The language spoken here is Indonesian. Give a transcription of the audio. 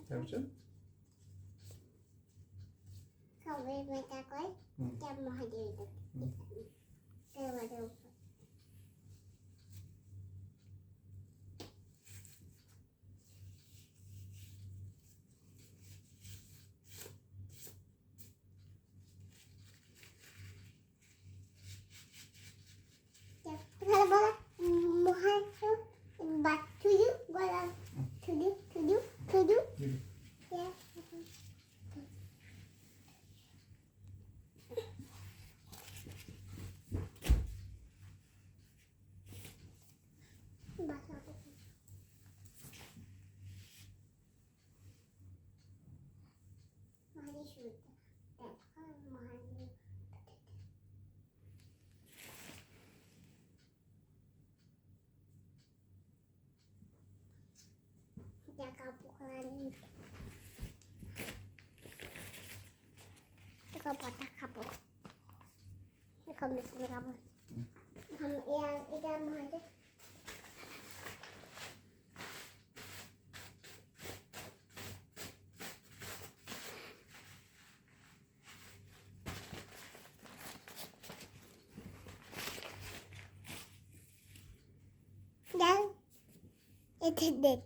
Terus? Kalau mereka koi, jam mau hadir itu. Kalau bola mohon tuh batu yuk bola tujuh ya. Kapok. Kamu bisa kamu. Kamu yang ikan aja. Dan itu deh.